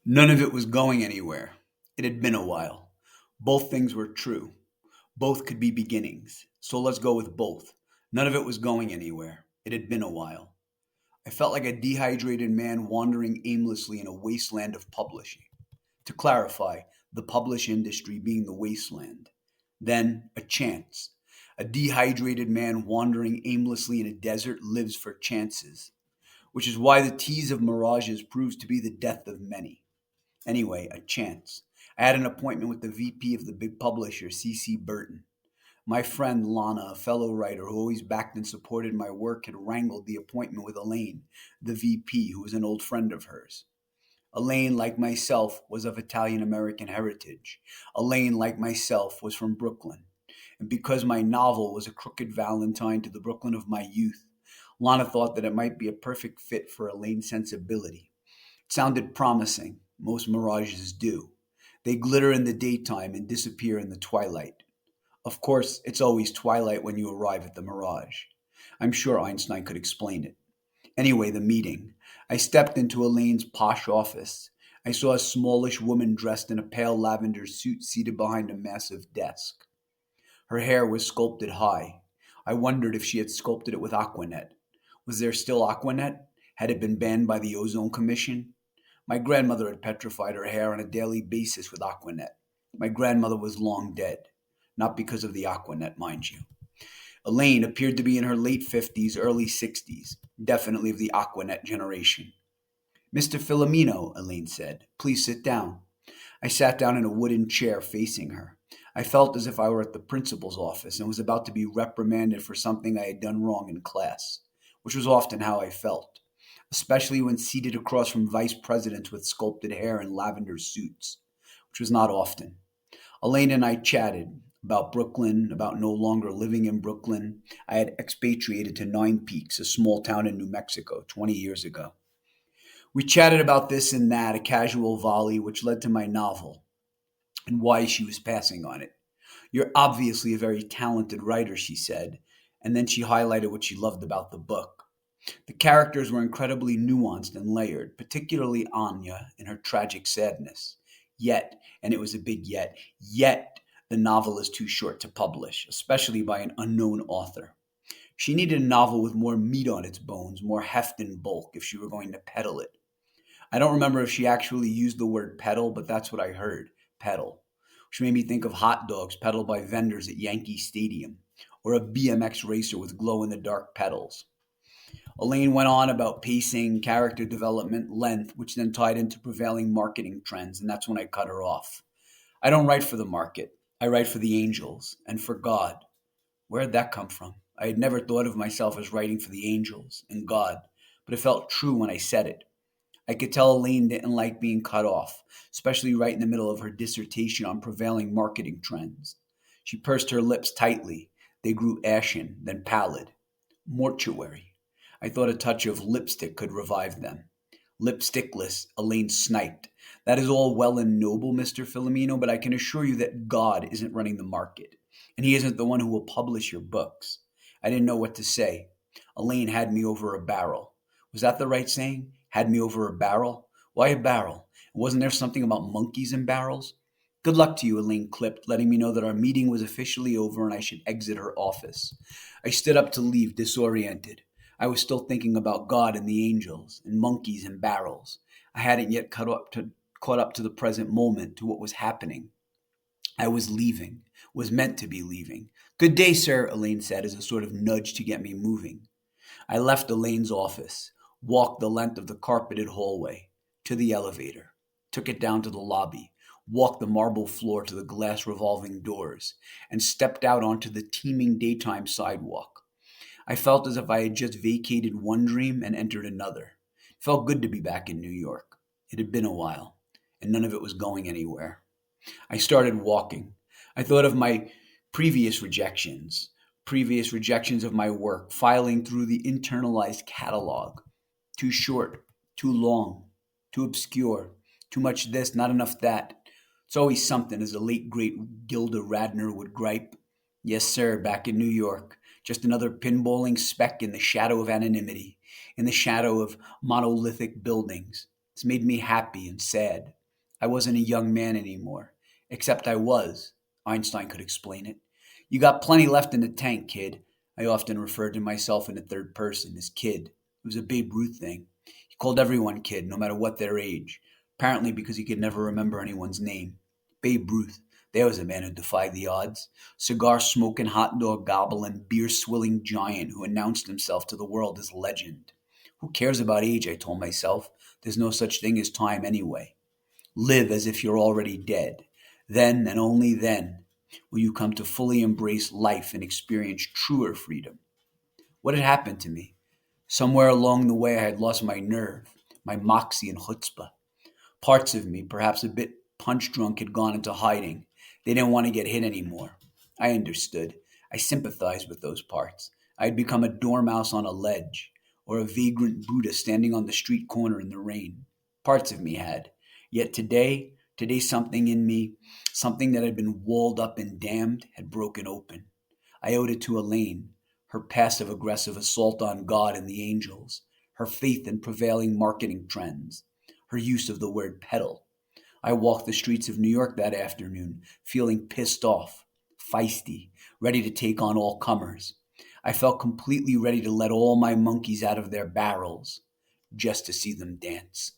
None of it was going anywhere. It had been a while. Both things were true. Both could be beginnings. So let's go with both. None of it was going anywhere. It had been a while. I felt like a dehydrated man wandering aimlessly in a wasteland of publishing. To clarify, the publish industry being the wasteland. Then, a chance. A dehydrated man wandering aimlessly in a desert lives for chances, which is why the tease of mirages proves to be the death of many. Anyway, a chance. I had an appointment with the VP of the big publisher, C.C. Burton. My friend Lana, a fellow writer who always backed and supported my work, had wrangled the appointment with Elaine, the VP, who was an old friend of hers. Elaine, like myself, was of Italian American heritage. Elaine, like myself, was from Brooklyn. And because my novel was a crooked Valentine to the Brooklyn of my youth, Lana thought that it might be a perfect fit for Elaine's sensibility. It sounded promising. Most mirages do. They glitter in the daytime and disappear in the twilight. Of course, it's always twilight when you arrive at the mirage. I'm sure Einstein could explain it. Anyway, the meeting. I stepped into Elaine's posh office. I saw a smallish woman dressed in a pale lavender suit seated behind a massive desk. Her hair was sculpted high. I wondered if she had sculpted it with Aqua Net. Was there still Aqua Net? Had it been banned by the Ozone Commission? My grandmother had petrified her hair on a daily basis with Aqua Net. My grandmother was long dead. Not because of the Aqua Net, mind you. Elaine appeared to be in her late 50s, early 60s, definitely of the Aqua Net generation. Mr. Filomeno, Elaine said, please sit down. I sat down in a wooden chair facing her. I felt as if I were at the principal's office and was about to be reprimanded for something I had done wrong in class, which was often how I felt, especially when seated across from vice presidents with sculpted hair and lavender suits, which was not often. Elaine and I chatted about Brooklyn, about no longer living in Brooklyn. I had expatriated to Nine Peaks, a small town in New Mexico, 20 years ago. We chatted about this and that, a casual volley, which led to my novel and why she was passing on it. You're obviously a very talented writer, she said, and then she highlighted what she loved about the book. The characters were incredibly nuanced and layered, particularly Anya in her tragic sadness. Yet, and it was a big yet the novel is too short to publish, especially by an unknown author. She needed a novel with more meat on its bones, more heft and bulk if she were going to peddle it. I don't remember if she actually used the word pedal, but that's what I heard, pedal, which made me think of hot dogs peddled by vendors at Yankee Stadium, or a BMX racer with glow-in-the-dark pedals. Elaine went on about pacing, character development, length, which then tied into prevailing marketing trends, and that's when I cut her off. I don't write for the market. I write for the angels and for God. Where had that come from? I had never thought of myself as writing for the angels and God, but it felt true when I said it. I could tell Elaine didn't like being cut off, especially right in the middle of her dissertation on prevailing marketing trends. She pursed her lips tightly. They grew ashen, then pallid. Mortuary. I thought a touch of lipstick could revive them. Lipstickless, Elaine sniped. That is all well and noble, Mr. Filomeno, but I can assure you that God isn't running the market, and he isn't the one who will publish your books. I didn't know what to say. Elaine had me over a barrel. Was that the right saying? Had me over a barrel? Why a barrel? Wasn't there something about monkeys in barrels? Good luck to you, Elaine clipped, letting me know that our meeting was officially over and I should exit her office. I stood up to leave, disoriented. I was still thinking about God and the angels, and monkeys and barrels. I hadn't yet caught up to the present moment, to what was happening. I was leaving, was meant to be leaving. Good day, sir, Elaine said as a sort of nudge to get me moving. I left Elaine's office, walked the length of the carpeted hallway, to the elevator, took it down to the lobby, walked the marble floor to the glass revolving doors, and stepped out onto the teeming daytime sidewalk. I felt as if I had just vacated one dream and entered another. It felt good to be back in New York. It had been a while, and none of it was going anywhere. I started walking. I thought of my previous rejections, previous rejections of my work, filing through the internalized catalog. Too short, too long, too obscure, too much this, not enough that. It's always something, as the late great Gilda Radner would gripe. Yes, sir, back in New York. Just another pinballing speck in the shadow of anonymity, in the shadow of monolithic buildings. It's made me happy and sad. I wasn't a young man anymore, except I was. Einstein could explain it. You got plenty left in the tank, kid. I often referred to myself in the third person as kid. It was a Babe Ruth thing. He called everyone kid, no matter what their age, apparently because he could never remember anyone's name. Babe Ruth. There was a man who defied the odds. Cigar smoking, hot dog gobbling, beer swilling giant who announced himself to the world as legend. Who cares about age, I told myself. There's no such thing as time anyway. Live as if you're already dead. Then and only then will you come to fully embrace life and experience truer freedom. What had happened to me? Somewhere along the way I had lost my nerve, my moxie and chutzpah. Parts of me, perhaps a bit punch drunk, had gone into hiding. They didn't want to get hit anymore. I understood. I sympathized with those parts. I had become a dormouse on a ledge, or a vagrant Buddha standing on the street corner in the rain. Parts of me had. Yet today something in me, something that had been walled up and damned, had broken open. I owed it to Elaine, her passive-aggressive assault on God and the angels, her faith in prevailing marketing trends, her use of the word pedal. I walked the streets of New York that afternoon, feeling pissed off, feisty, ready to take on all comers. I felt completely ready to let all my monkeys out of their barrels, just to see them dance.